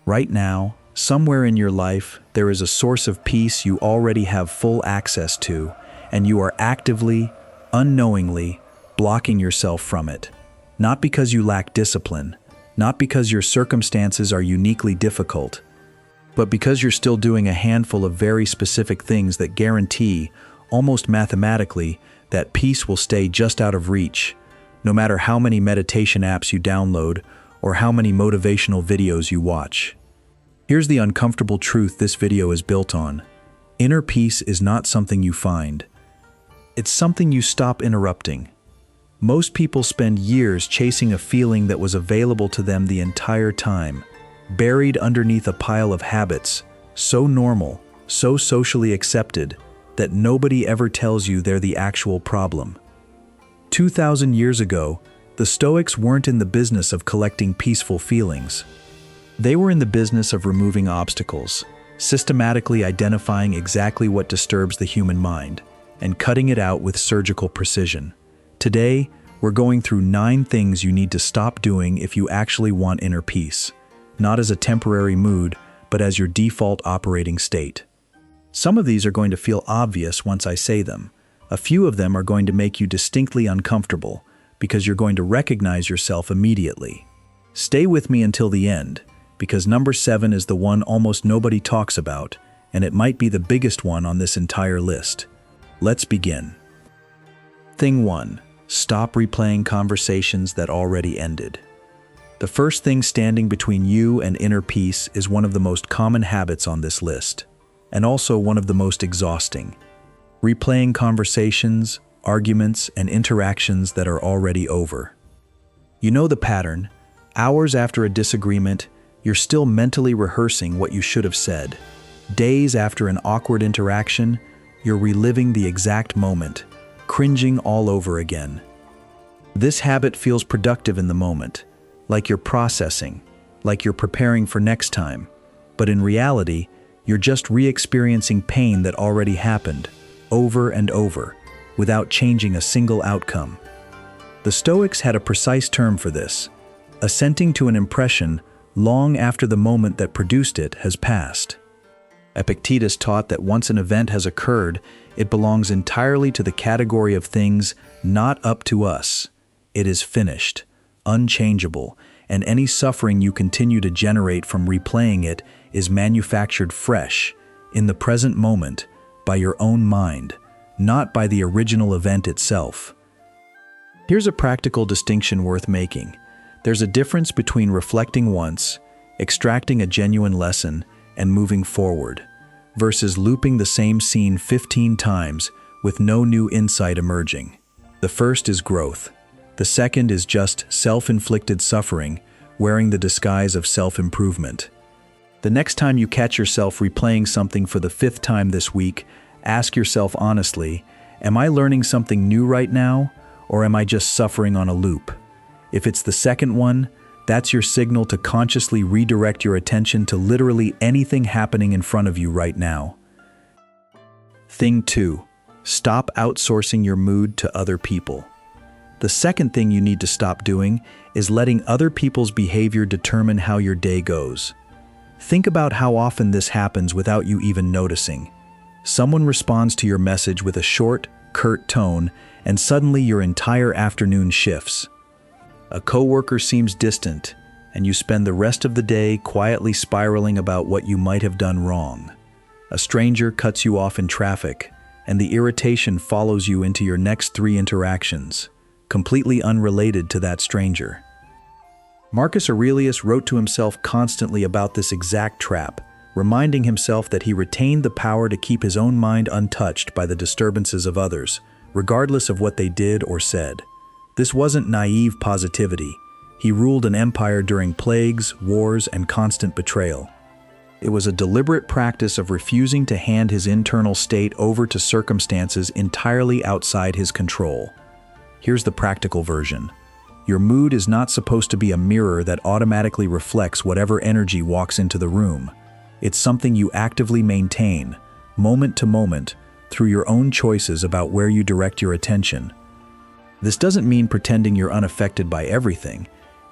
Right now, somewhere in your life, there is a source of peace you already have full access to, and you are actively, unknowingly, blocking yourself from it. Not because you lack discipline, not because your circumstances are uniquely difficult, but because you're still doing a handful of very specific things that guarantee, almost mathematically, that peace will stay just out of reach, no matter how many meditation apps you download or how many motivational videos you watch. Here's the uncomfortable truth this video is built on. Inner peace is not something you find. It's something you stop interrupting. Most people spend years chasing a feeling that was available to them the entire time, buried underneath a pile of habits, so normal, so socially accepted, that nobody ever tells you they're the actual problem. 2,000 years ago, the Stoics weren't in the business of collecting peaceful feelings. They were in the business of removing obstacles, systematically identifying exactly what disturbs the human mind, and cutting it out with surgical precision. Today, we're going through 9 things you need to stop doing if you actually want inner peace, not as a temporary mood, but as your default operating state. Some of these are going to feel obvious once I say them. A few of them are going to make you distinctly uncomfortable, because you're going to recognize yourself immediately. Stay with me until the end, because number 7 is the one almost nobody talks about, and it might be the biggest one on this entire list. Let's begin. Thing 1. Stop replaying conversations that already ended. The first thing standing between you and inner peace is one of the most common habits on this list, and also one of the most exhausting. Replaying conversations, arguments, and interactions that are already over. You know the pattern. Hours after a disagreement, you're still mentally rehearsing what you should have said. Days after an awkward interaction, you're reliving the exact moment, cringing all over again. This habit feels productive in the moment, like you're processing, like you're preparing for next time. But in reality, you're just re-experiencing pain that already happened, over and over, without changing a single outcome. The Stoics had a precise term for this: assenting to an impression long after the moment that produced it has passed. Epictetus taught that once an event has occurred, it belongs entirely to the category of things not up to us. It is finished, unchangeable, and any suffering you continue to generate from replaying it is manufactured fresh, in the present moment, by your own mind, not by the original event itself. Here's a practical distinction worth making. There's a difference between reflecting once, extracting a genuine lesson, and moving forward, versus looping the same scene 15 times with no new insight emerging. The first is growth. The second is just self-inflicted suffering, wearing the disguise of self-improvement. The next time you catch yourself replaying something for the 5th time this week, ask yourself honestly, am I learning something new right now, or am I just suffering on a loop? If it's the second one, that's your signal to consciously redirect your attention to literally anything happening in front of you right now. Thing 2. Stop outsourcing your mood to other people. The second thing you need to stop doing is letting other people's behavior determine how your day goes. Think about how often this happens without you even noticing. Someone responds to your message with a short, curt tone, and suddenly your entire afternoon shifts. A coworker seems distant, and you spend the rest of the day quietly spiraling about what you might have done wrong. A stranger cuts you off in traffic, and the irritation follows you into your next 3 interactions, completely unrelated to that stranger. Marcus Aurelius wrote to himself constantly about this exact trap, reminding himself that he retained the power to keep his own mind untouched by the disturbances of others, regardless of what they did or said. This wasn't naive positivity. He ruled an empire during plagues, wars, and constant betrayal. It was a deliberate practice of refusing to hand his internal state over to circumstances entirely outside his control. Here's the practical version. Your mood is not supposed to be a mirror that automatically reflects whatever energy walks into the room. It's something you actively maintain, moment to moment, through your own choices about where you direct your attention. This doesn't mean pretending you're unaffected by everything.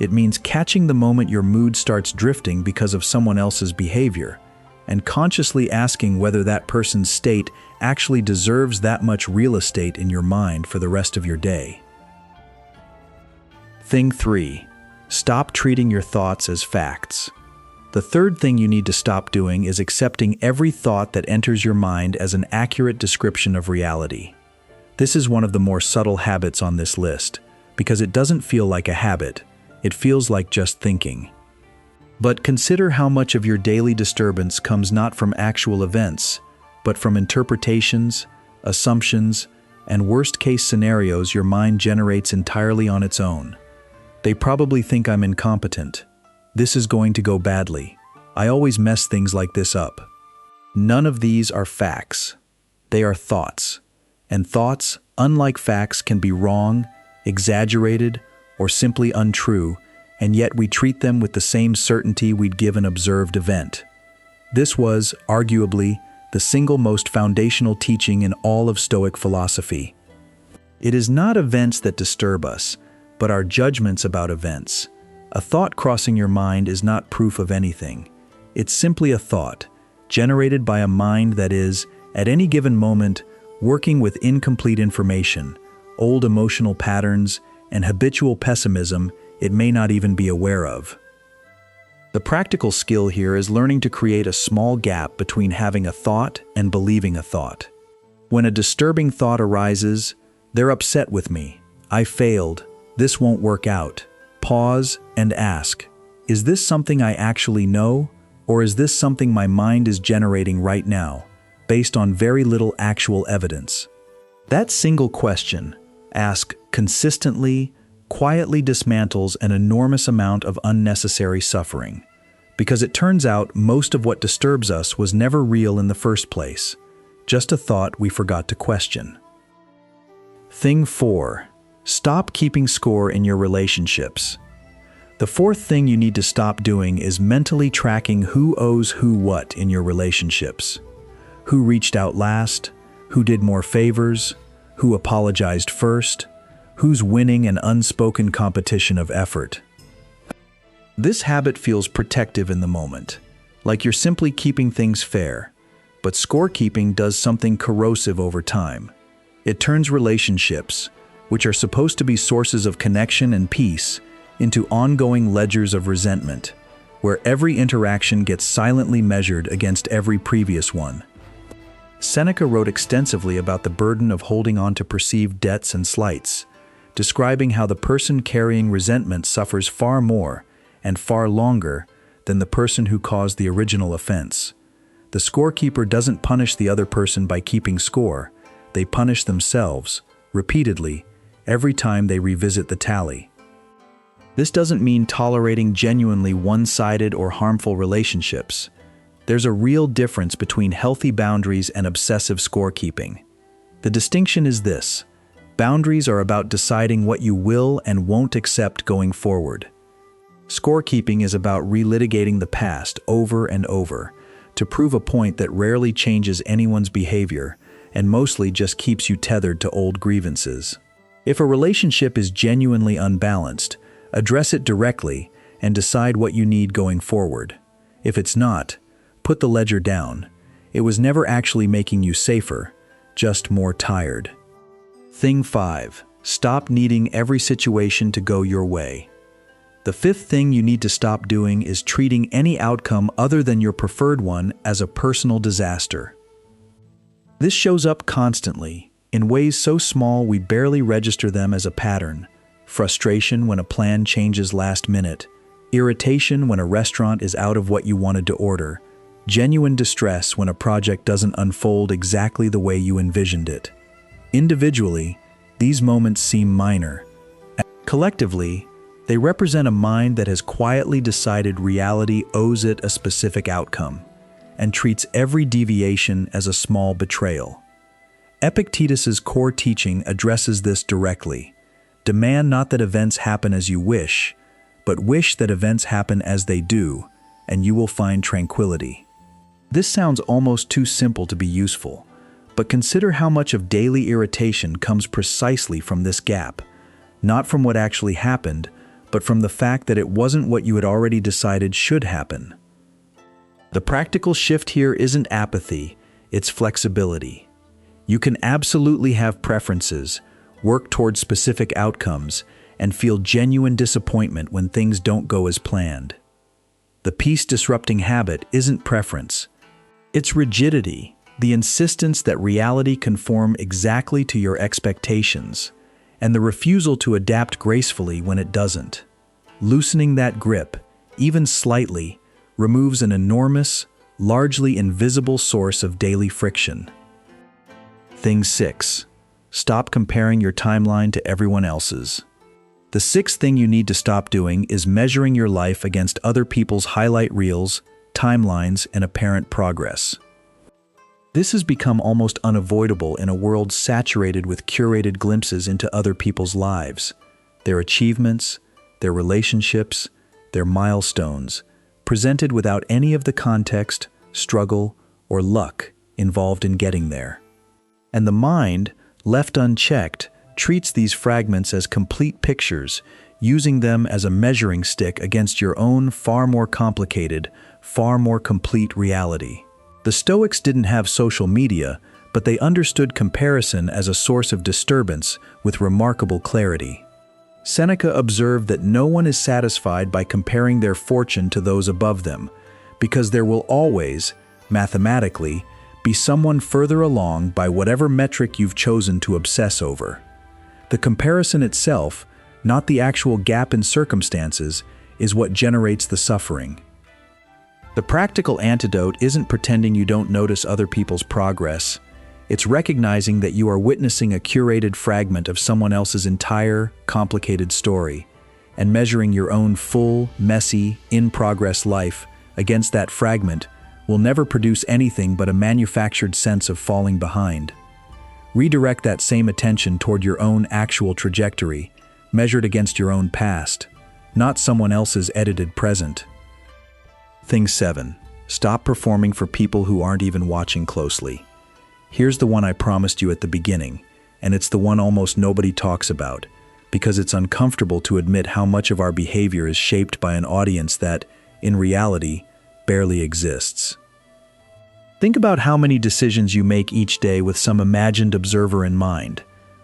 It means catching the moment your mood starts drifting because of someone else's behavior, and consciously asking whether that person's state actually deserves that much real estate in your mind for the rest of your day. Thing 3. Stop treating your thoughts as facts. The third thing you need to stop doing is accepting every thought that enters your mind as an accurate description of reality. This is one of the more subtle habits on this list, because it doesn't feel like a habit, it feels like just thinking. But consider how much of your daily disturbance comes not from actual events, but from interpretations, assumptions, and worst-case scenarios your mind generates entirely on its own. They probably think I'm incompetent. This is going to go badly. I always mess things like this up. None of these are facts. They are thoughts. And thoughts, unlike facts, can be wrong, exaggerated, or simply untrue, and yet we treat them with the same certainty we'd give an observed event. This was, arguably, the single most foundational teaching in all of Stoic philosophy. It is not events that disturb us, but our judgments about events. A thought crossing your mind is not proof of anything. It's simply a thought, generated by a mind that is, at any given moment, working with incomplete information, old emotional patterns, and habitual pessimism it may not even be aware of. The practical skill here is learning to create a small gap between having a thought and believing a thought. When a disturbing thought arises, they're upset with me. I failed. This won't work out. Pause and ask, is this something I actually know, or is this something my mind is generating right now, based on very little actual evidence? That single question, asked consistently, quietly dismantles an enormous amount of unnecessary suffering, because it turns out most of what disturbs us was never real in the first place, just a thought we forgot to question. Thing 4. Stop keeping score in your relationships. The fourth thing you need to stop doing is mentally tracking who owes who what in your relationships. Who reached out last, who did more favors, who apologized first, who's winning an unspoken competition of effort. This habit feels protective in the moment, like you're simply keeping things fair, but scorekeeping does something corrosive over time. It turns relationships, which are supposed to be sources of connection and peace, into ongoing ledgers of resentment, where every interaction gets silently measured against every previous one. Seneca wrote extensively about the burden of holding on to perceived debts and slights, describing how the person carrying resentment suffers far more and far longer than the person who caused the original offense. The scorekeeper doesn't punish the other person by keeping score, they punish themselves, repeatedly, every time they revisit the tally. This doesn't mean tolerating genuinely one-sided or harmful relationships. There's a real difference between healthy boundaries and obsessive scorekeeping. The distinction is this: boundaries are about deciding what you will and won't accept going forward. Scorekeeping is about relitigating the past over and over to prove a point that rarely changes anyone's behavior and mostly just keeps you tethered to old grievances. If a relationship is genuinely unbalanced, address it directly and decide what you need going forward. If it's not, put the ledger down. It was never actually making you safer, just more tired. Thing 5. Stop needing every situation to go your way. The fifth thing you need to stop doing is treating any outcome other than your preferred one as a personal disaster. This shows up constantly, in ways so small we barely register them as a pattern. Frustration when a plan changes last minute, irritation when a restaurant is out of what you wanted to order, genuine distress when a project doesn't unfold exactly the way you envisioned it. Individually, these moments seem minor. Collectively, they represent a mind that has quietly decided reality owes it a specific outcome, and treats every deviation as a small betrayal. Epictetus's core teaching addresses this directly. Demand not that events happen as you wish, but wish that events happen as they do, and you will find tranquility. This sounds almost too simple to be useful, but consider how much of daily irritation comes precisely from this gap, not from what actually happened, but from the fact that it wasn't what you had already decided should happen. The practical shift here isn't apathy, it's flexibility. You can absolutely have preferences, work towards specific outcomes, and feel genuine disappointment when things don't go as planned. The peace-disrupting habit isn't preference. It's rigidity, the insistence that reality conform exactly to your expectations, and the refusal to adapt gracefully when it doesn't. Loosening that grip, even slightly, removes an enormous, largely invisible source of daily friction. Thing 6. Stop comparing your timeline to everyone else's. The sixth thing you need to stop doing is measuring your life against other people's highlight reels, timelines, and apparent progress. This has become almost unavoidable in a world saturated with curated glimpses into other people's lives, their achievements, their relationships, their milestones, presented without any of the context, struggle, or luck involved in getting there. And the mind, left unchecked, treats these fragments as complete pictures, using them as a measuring stick against your own far more complicated, far more complete reality. The Stoics didn't have social media, but they understood comparison as a source of disturbance with remarkable clarity. Seneca observed that no one is satisfied by comparing their fortune to those above them, because there will always, mathematically, be someone further along by whatever metric you've chosen to obsess over. The comparison itself, not the actual gap in circumstances, is what generates the suffering. The practical antidote isn't pretending you don't notice other people's progress. It's recognizing that you are witnessing a curated fragment of someone else's entire, complicated story, and measuring your own full, messy, in-progress life against that fragment will never produce anything but a manufactured sense of falling behind. Redirect that same attention toward your own actual trajectory, measured against your own past, not someone else's edited present. Thing 7. Stop performing for people who aren't even watching closely. Here's the one I promised you at the beginning, and it's the one almost nobody talks about, because it's uncomfortable to admit how much of our behavior is shaped by an audience that, in reality, barely exists. Think about how many decisions you make each day with some imagined observer in mind.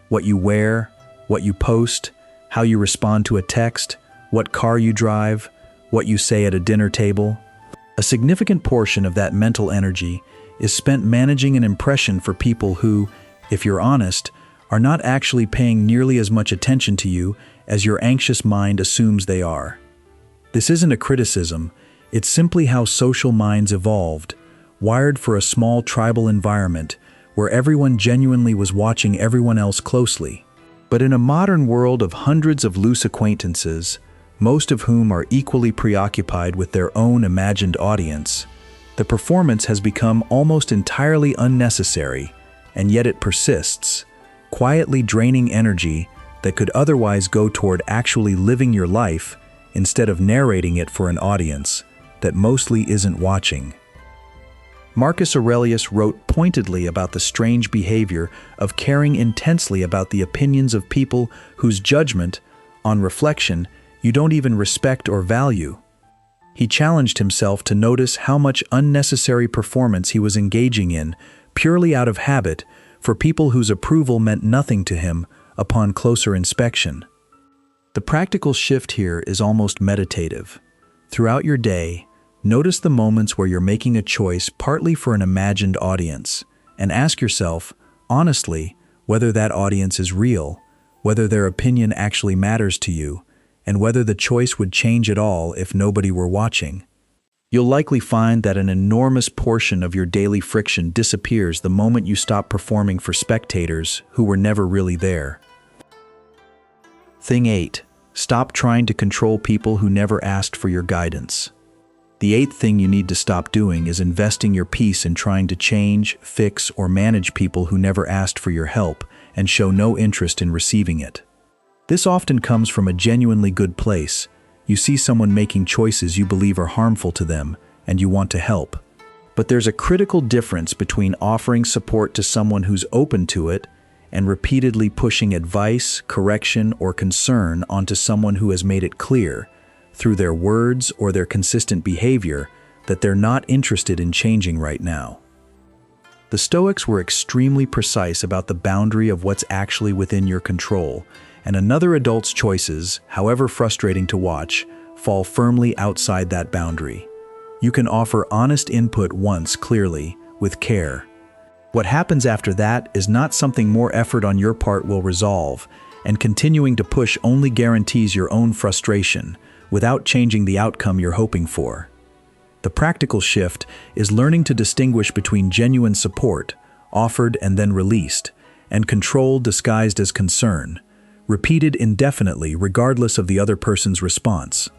What you wear, what you post, how you respond to a text, what car you drive, what you say at a dinner table. A significant portion of that mental energy is spent managing an impression for people who, if you're honest, are not actually paying nearly as much attention to you as your anxious mind assumes they are. This isn't a criticism, it's simply how social minds evolved, wired for a small tribal environment where everyone genuinely was watching everyone else closely. But in a modern world of hundreds of loose acquaintances, most of whom are equally preoccupied with their own imagined audience, the performance has become almost entirely unnecessary, and yet it persists, quietly draining energy that could otherwise go toward actually living your life instead of narrating it for an audience that mostly isn't watching. Marcus Aurelius wrote pointedly about the strange behavior of caring intensely about the opinions of people whose judgment, on reflection, you don't even respect or value. He challenged himself to notice how much unnecessary performance he was engaging in, purely out of habit, for people whose approval meant nothing to him upon closer inspection. The practical shift here is almost meditative. Throughout your day, notice the moments where you're making a choice partly for an imagined audience, and ask yourself, honestly, whether that audience is real, whether their opinion actually matters to you, and whether the choice would change at all if nobody were watching. You'll likely find that an enormous portion of your daily friction disappears the moment you stop performing for spectators who were never really there. Thing 8. Stop trying to control people who never asked for your guidance. The eighth thing you need to stop doing is investing your peace in trying to change, fix, or manage people who never asked for your help and show no interest in receiving it. This often comes from a genuinely good place. You see someone making choices you believe are harmful to them, and you want to help. But there's a critical difference between offering support to someone who's open to it and repeatedly pushing advice, correction, or concern onto someone who has made it clear, through their words or their consistent behavior, that they're not interested in changing right now. The Stoics were extremely precise about the boundary of what's actually within your control, and another adult's choices, however frustrating to watch, fall firmly outside that boundary. You can offer honest input once clearly, with care. What happens after that is not something more effort on your part will resolve, and continuing to push only guarantees your own frustration, without changing the outcome you're hoping for. The practical shift is learning to distinguish between genuine support, offered and then released, and control disguised as concern, repeated indefinitely regardless of the other person's response.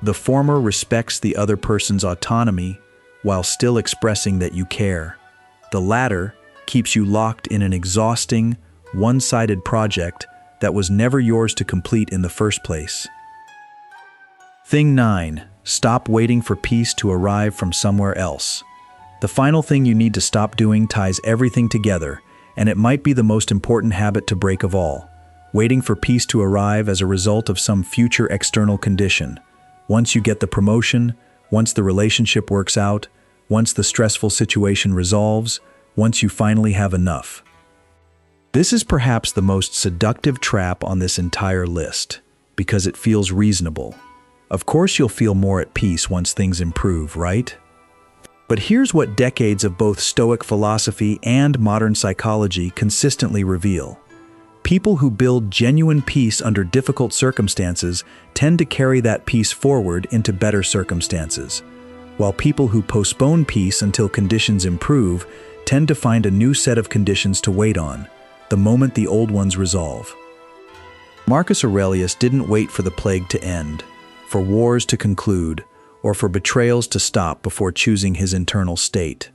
The former respects the other person's autonomy while still expressing that you care. The latter keeps you locked in an exhausting, one-sided project that was never yours to complete in the first place. Thing 9. Stop waiting for peace to arrive from somewhere else. The final thing you need to stop doing ties everything together, and it might be the most important habit to break of all. Waiting for peace to arrive as a result of some future external condition. Once you get the promotion, once the relationship works out, once the stressful situation resolves, once you finally have enough. This is perhaps the most seductive trap on this entire list, because it feels reasonable. Of course you'll feel more at peace once things improve, right? But here's what decades of both Stoic philosophy and modern psychology consistently reveal. People who build genuine peace under difficult circumstances tend to carry that peace forward into better circumstances, while people who postpone peace until conditions improve tend to find a new set of conditions to wait on, the moment the old ones resolve. Marcus Aurelius didn't wait for the plague to end, for wars to conclude, or for betrayals to stop before choosing his internal state.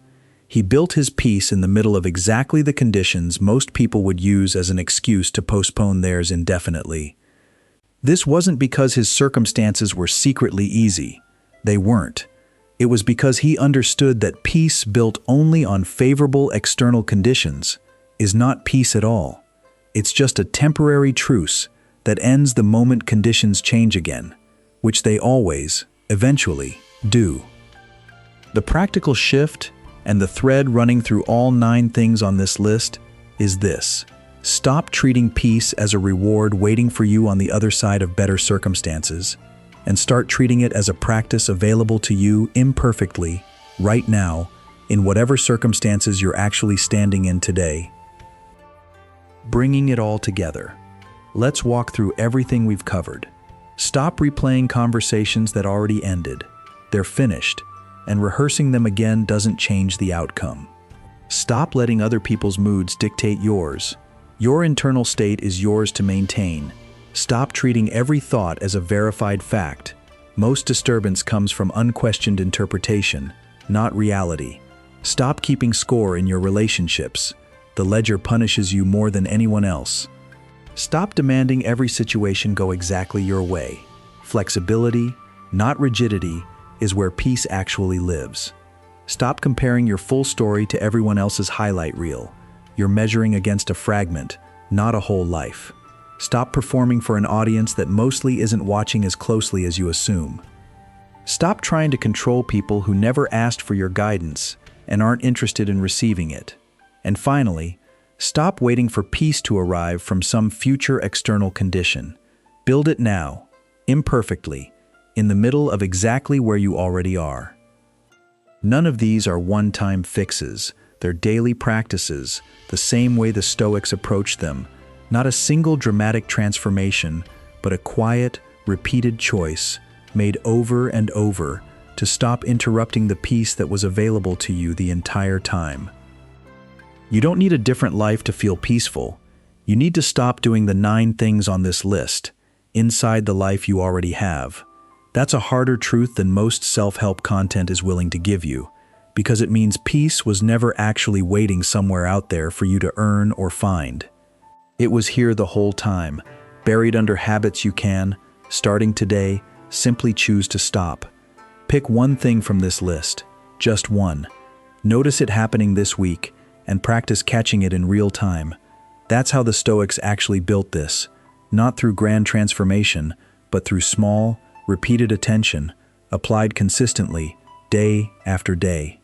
He built his peace in the middle of exactly the conditions most people would use as an excuse to postpone theirs indefinitely. This wasn't because his circumstances were secretly easy. They weren't. It was because he understood that peace built only on favorable external conditions is not peace at all. It's just a temporary truce that ends the moment conditions change again, which they always, eventually, do. The practical shift and the thread running through all 9 things on this list is this: stop treating peace as a reward waiting for you on the other side of better circumstances, and start treating it as a practice available to you imperfectly, right now, in whatever circumstances you're actually standing in today. Bringing it all together. Let's walk through everything we've covered. Stop replaying conversations that already ended. They're finished, and rehearsing them again doesn't change the outcome. Stop letting other people's moods dictate yours. Your internal state is yours to maintain. Stop treating every thought as a verified fact. Most disturbance comes from unquestioned interpretation, not reality. Stop keeping score in your relationships. The ledger punishes you more than anyone else. Stop demanding every situation go exactly your way. Flexibility, not rigidity, is where peace actually lives. Stop comparing your full story to everyone else's highlight reel. You're measuring against a fragment, not a whole life. Stop performing for an audience that mostly isn't watching as closely as you assume. Stop trying to control people who never asked for your guidance and aren't interested in receiving it. And finally, stop waiting for peace to arrive from some future external condition. Build it now, imperfectly, in the middle of exactly where you already are. None of these are one-time fixes. They're daily practices, the same way the Stoics approached them. Not a single dramatic transformation, but a quiet, repeated choice, made over and over, to stop interrupting the peace that was available to you the entire time. You don't need a different life to feel peaceful. You need to stop doing the 9 things on this list, inside the life you already have. That's a harder truth than most self-help content is willing to give you, because it means peace was never actually waiting somewhere out there for you to earn or find. It was here the whole time, buried under habits you can, starting today, simply choose to stop. Pick one thing from this list, just one. Notice it happening this week, and practice catching it in real time. That's how the Stoics actually built this, not through grand transformation, but through small, repeated attention, applied consistently, day after day.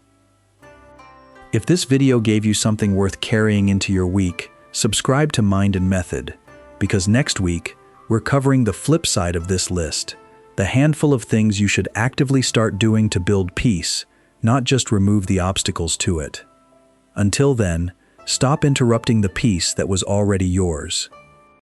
If this video gave you something worth carrying into your week, subscribe to Mind and Method, because next week, we're covering the flip side of this list, the handful of things you should actively start doing to build peace, not just remove the obstacles to it. Until then, stop interrupting the peace that was already yours.